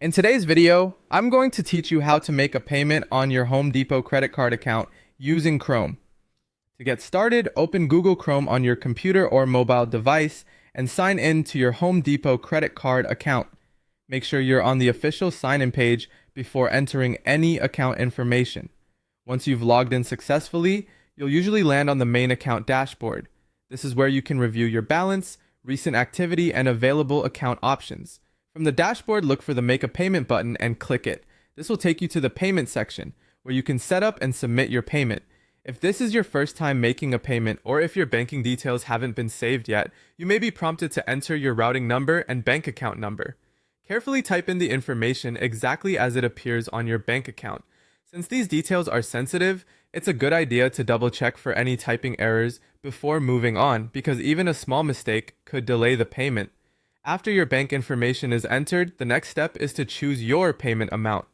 In today's video, I'm going to teach you how to make a payment on your Home Depot credit card account using Chrome. To get started, open Google Chrome on your computer or mobile device and sign in to your Home Depot credit card account. Make sure you're on the official sign-in page before entering any account information. Once you've logged in successfully, you'll usually land on the main account dashboard. This is where you can review your balance, recent activity, and available account options. From the dashboard, look for the Make a Payment button and click it. This will take you to the payment section, where you can set up and submit your payment. If this is your first time making a payment, or if your banking details haven't been saved yet, you may be prompted to enter your routing number and bank account number. Carefully type in the information exactly as it appears on your bank account. Since these details are sensitive, it's a good idea to double check for any typing errors before moving on, because even a small mistake could delay the payment. After your bank information is entered, the next step is to choose your payment amount.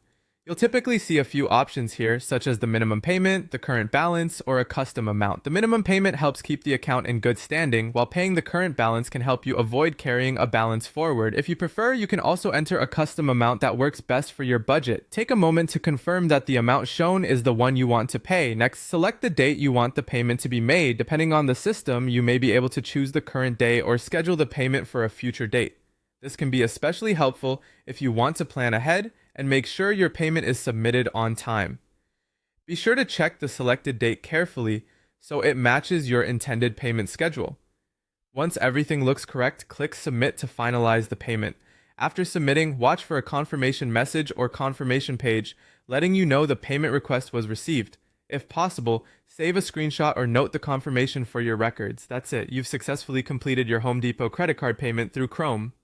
You'll typically see a few options here, such as the minimum payment, the current balance, or a custom amount. The minimum payment helps keep the account in good standing, while paying the current balance can help you avoid carrying a balance forward. If you prefer, you can also enter a custom amount that works best for your budget. Take a moment to confirm that the amount shown is the one you want to pay. Next, select the date you want the payment to be made. Depending on the system, you may be able to choose the current day or schedule the payment for a future date. This can be especially helpful if you want to plan ahead and make sure your payment is submitted on time. Be sure to check the selected date carefully so it matches your intended payment schedule. Once everything looks correct, click Submit to finalize the payment. After submitting, watch for a confirmation message or confirmation page letting you know the payment request was received. If possible, save a screenshot or note the confirmation for your records. That's it. You've successfully completed your Home Depot credit card payment through Chrome.